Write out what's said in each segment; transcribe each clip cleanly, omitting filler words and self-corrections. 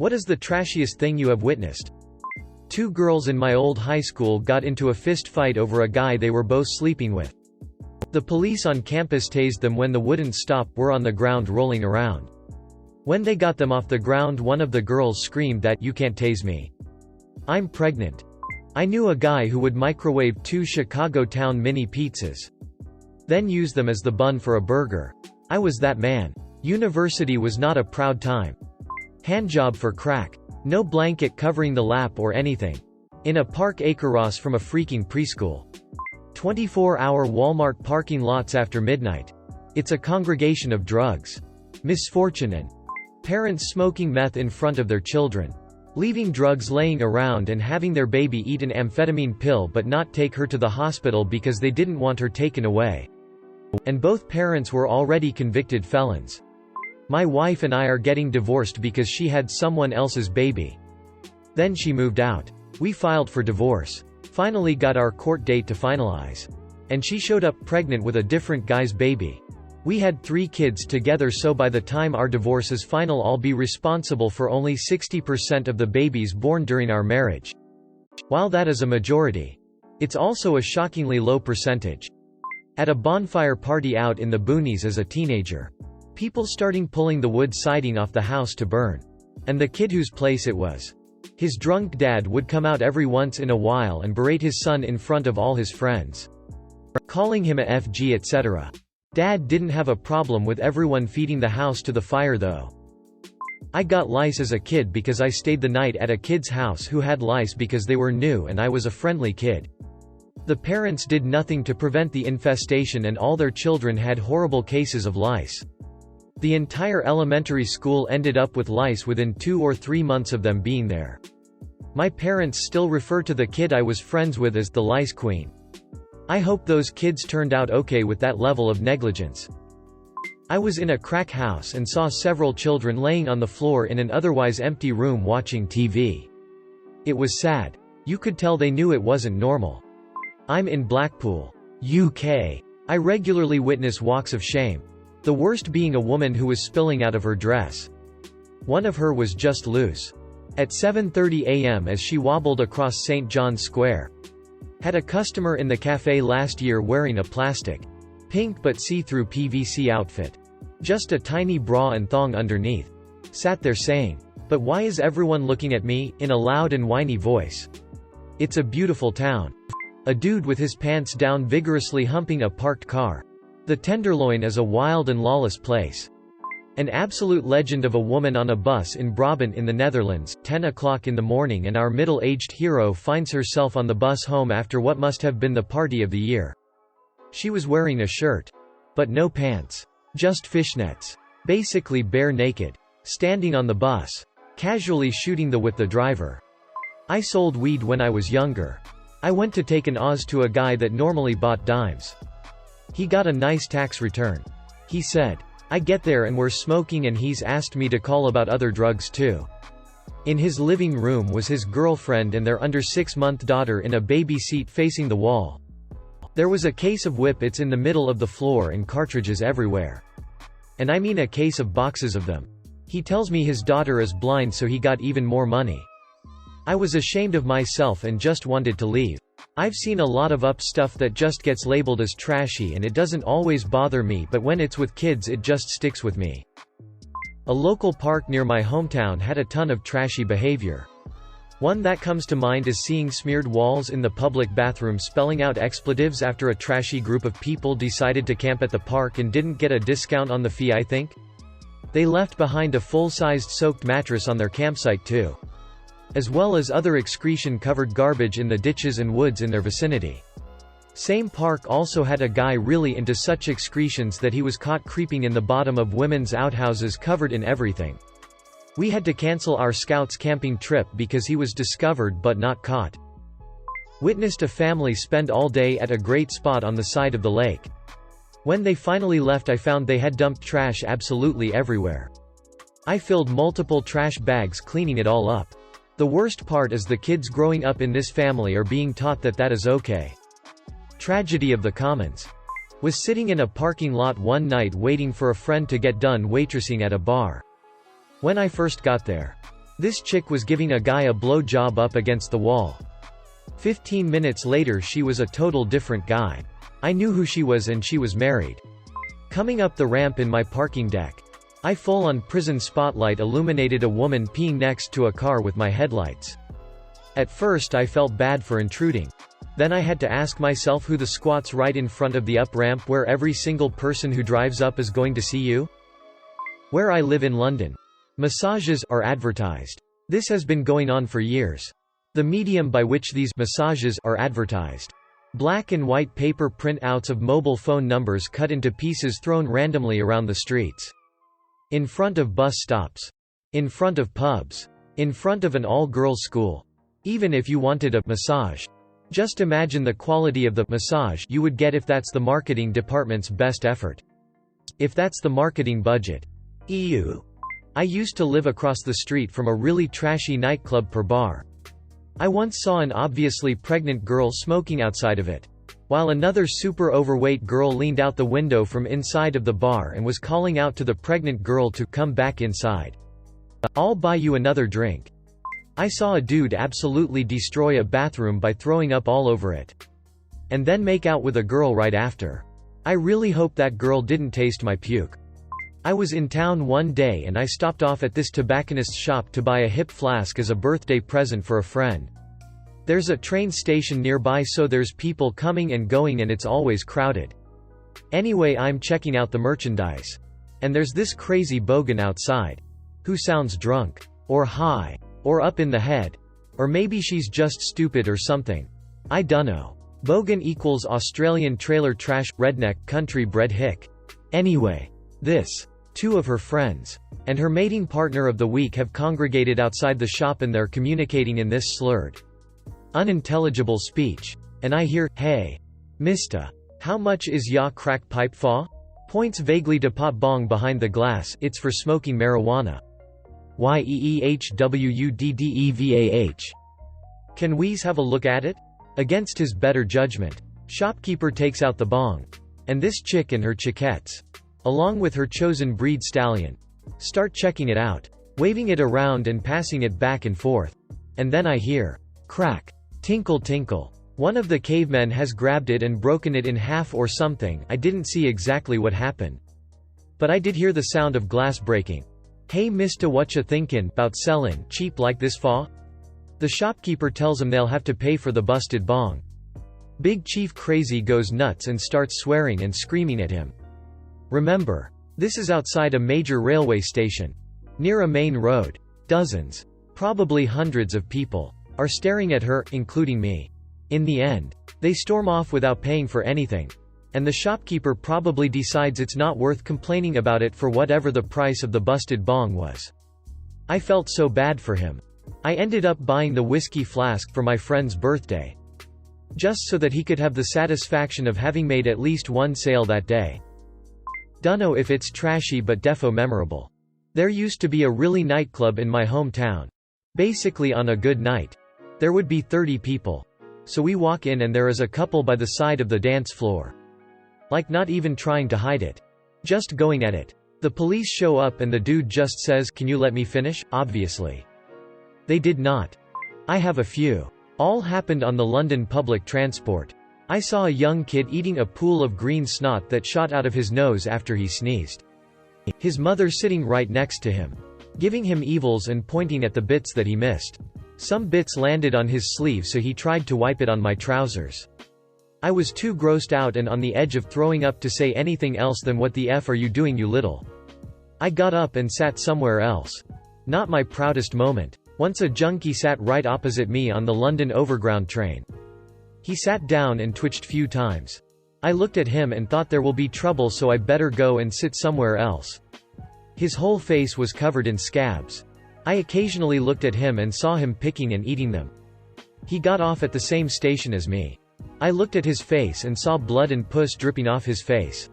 What is the trashiest thing you have witnessed? Two girls in my old high school got into a fist fight over a guy they were both sleeping with. The police on campus tased them when the wouldn't stop, were on the ground rolling around. When they got them off the ground, one of the girls screamed that, "You can't tase me. I'm pregnant." I knew a guy who would microwave 2 Chicago Town mini pizzas, then use them as the bun for a burger. I was that man. University was not a proud time. Handjob for crack. No blanket covering the lap or anything. In a park across from a freaking preschool. 24-hour Walmart parking lots after midnight. It's a congregation of drugs. Misfortune and parents smoking meth in front of their children. Leaving drugs laying around and having their baby eat an amphetamine pill but not take her to the hospital because they didn't want her taken away. And both parents were already convicted felons. My wife and I are getting divorced because she had someone else's baby. Then she moved out. We filed for divorce. Finally got our court date to finalize. And she showed up pregnant with a different guy's baby. We had 3 kids together, so by the time our divorce is final I'll be responsible for only 60% of the babies born during our marriage. While that is a majority, it's also a shockingly low percentage. At a bonfire party out in the boonies as a teenager. People starting pulling the wood siding off the house to burn. And the kid whose place it was. His drunk dad would come out every once in a while and berate his son in front of all his friends. Calling him a FG etc. Dad didn't have a problem with everyone feeding the house to the fire though. I got lice as a kid because I stayed the night at a kid's house who had lice because they were new and I was a friendly kid. The parents did nothing to prevent the infestation and all their children had horrible cases of lice. The entire elementary school ended up with lice within 2 or 3 months of them being there. My parents still refer to the kid I was friends with as the lice queen. I hope those kids turned out okay with that level of negligence. I was in a crack house and saw several children laying on the floor in an otherwise empty room watching TV. It was sad. You could tell they knew it wasn't normal. I'm in Blackpool, UK. I regularly witness walks of shame. The worst being a woman who was spilling out of her dress. One of her was just loose. At 7:30 a.m. as she wobbled across St. John's Square. Had a customer in the cafe last year wearing a plastic, pink but see-through PVC outfit. Just a tiny bra and thong underneath. Sat there saying, "But why is everyone looking at me?" in a loud and whiny voice. It's a beautiful town. A dude with his pants down vigorously humping a parked car. The Tenderloin is a wild and lawless place. An absolute legend of a woman on a bus in Brabant in the Netherlands, 10 o'clock in the morning, and our middle-aged hero finds herself on the bus home after what must have been the party of the year. She was wearing a shirt. But no pants. Just fishnets. Basically bare naked. Standing on the bus. Casually shooting with the driver. I sold weed when I was younger. I went to take an Oz to a guy that normally bought dimes. He got a nice tax return. He said, I get there and we're smoking and he's asked me to call about other drugs too. In his living room was his girlfriend and their under 6-month daughter in a baby seat facing the wall. There was a case of Whippets in the middle of the floor and cartridges everywhere. And I mean a case of boxes of them. He tells me his daughter is blind so he got even more money. I was ashamed of myself and just wanted to leave. I've seen a lot of stuff that just gets labeled as trashy and it doesn't always bother me, but when it's with kids it just sticks with me. A local park near my hometown had a ton of trashy behavior. One that comes to mind is seeing smeared walls in the public bathroom spelling out expletives after a trashy group of people decided to camp at the park and didn't get a discount on the fee, I think. They left behind a full-sized soaked mattress on their campsite too. As well as other excretion-covered garbage in the ditches and woods in their vicinity. Same park also had a guy really into such excretions that he was caught creeping in the bottom of women's outhouses covered in everything. We had to cancel our scouts camping trip because he was discovered but not caught. Witnessed a family spend all day at a great spot on the side of the lake. When they finally left I found they had dumped trash absolutely everywhere. I filled multiple trash bags cleaning it all up. The worst part is the kids growing up in this family are being taught that that is okay. Tragedy of the commons. Was sitting in a parking lot one night waiting for a friend to get done waitressing at a bar. When I first got there, This chick was giving a guy a blow job up against the wall. 15 minutes later she was a total different guy. I knew who she was and she was married. Coming up the ramp in my parking deck, I full-on prison spotlight illuminated a woman peeing next to a car with my headlights. At first I felt bad for intruding. Then I had to ask myself who the squats right in front of the up ramp where every single person who drives up is going to see you? Where I live in London, massages are advertised. This has been going on for years. The medium by which these massages are advertised. Black and white paper printouts of mobile phone numbers cut into pieces thrown randomly around the streets. In front of bus stops. In front of pubs. In front of an all-girls school. Even if you wanted a massage. Just imagine the quality of the massage you would get if that's the marketing department's best effort. If that's the marketing budget. Ew. I used to live across the street from a really trashy nightclub per bar. I once saw an obviously pregnant girl smoking outside of it, while another super overweight girl leaned out the window from inside of the bar and was calling out to the pregnant girl to come back inside. I'll buy you another drink. I saw a dude absolutely destroy a bathroom by throwing up all over it. And then make out with a girl right after. I really hope that girl didn't taste my puke. I was in town one day and I stopped off at this tobacconist's shop to buy a hip flask as a birthday present for a friend. There's a train station nearby so there's people coming and going and it's always crowded. Anyway, I'm checking out the merchandise. And there's this crazy bogan outside. Who sounds drunk. Or high. Or up in the head. Or maybe she's just stupid or something. I dunno. Bogan equals Australian trailer trash, redneck, country bred hick. Anyway. This. Two of her friends. And her mating partner of the week have congregated outside the shop and they're communicating in this slurred, unintelligible speech. And I hear, "Hey. Mista. How much is ya crack pipe fa?" Points vaguely to pot bong behind the glass, it's for smoking marijuana. YEEHWUDDEVAH. Can we's have a look at it? Against his better judgment. Shopkeeper takes out the bong. And this chick and her chickettes, along with her chosen breed stallion, start checking it out, waving it around and passing it back and forth. And then I hear, crack, tinkle tinkle. One of the cavemen has grabbed it and broken it in half or something. I didn't see exactly what happened, but I did hear the sound of glass breaking. "Hey mista, whatcha thinkin' 'bout sellin' cheap like this fa?" The shopkeeper tells him they'll have to pay for the busted bong. Big Chief Crazy goes nuts and starts swearing and screaming at him. Remember, this is outside a major railway station, near a main road. Dozens, probably hundreds of people, are staring at her, including me. In the end, they storm off without paying for anything. And the shopkeeper probably decides it's not worth complaining about it for whatever the price of the busted bong was. I felt so bad for him. I ended up buying the whiskey flask for my friend's birthday. Just so that he could have the satisfaction of having made at least one sale that day. Dunno if it's trashy but defo memorable. There used to be a really nightclub in my hometown. Basically on a good night, there would be 30 people. So we walk in and there is a couple by the side of the dance floor. Like not even trying to hide it. Just going at it. The police show up and the dude just says, "Can you let me finish?" Obviously. They did not. I have a few. All happened on the London public transport. I saw a young kid eating a pool of green snot that shot out of his nose after he sneezed. His mother sitting right next to him, giving him evils and pointing at the bits that he missed. Some bits landed on his sleeve so he tried to wipe it on my trousers. I was too grossed out and on the edge of throwing up to say anything else than "What the F are you doing, you little?" I got up and sat somewhere else. Not my proudest moment. Once a junkie sat right opposite me on the London Overground train. He sat down and twitched few times. I looked at him and thought there will be trouble so I better go and sit somewhere else. His whole face was covered in scabs. I occasionally looked at him and saw him picking and eating them. He got off at the same station as me. I looked at his face and saw blood and pus dripping off his face.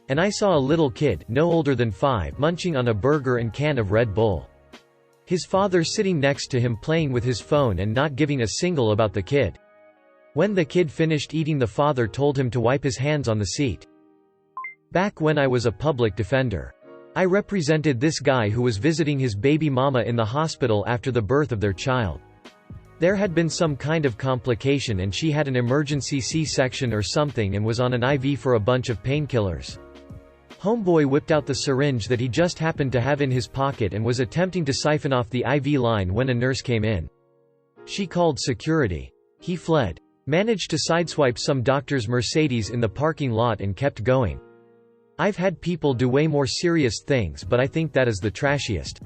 And I saw a little kid, no older than 5, munching on a burger and can of Red Bull. His father sitting next to him playing with his phone and not giving a single about the kid. When the kid finished eating, the father told him to wipe his hands on the seat. Back when I was a public defender, I represented this guy who was visiting his baby mama in the hospital after the birth of their child. There had been some kind of complication and she had an emergency C-section or something and was on an IV for a bunch of painkillers. Homeboy whipped out the syringe that he just happened to have in his pocket and was attempting to siphon off the IV line when a nurse came in. She called security. He fled. Managed to sideswipe some doctor's Mercedes in the parking lot and kept going. I've had people do way more serious things, but I think that is the trashiest.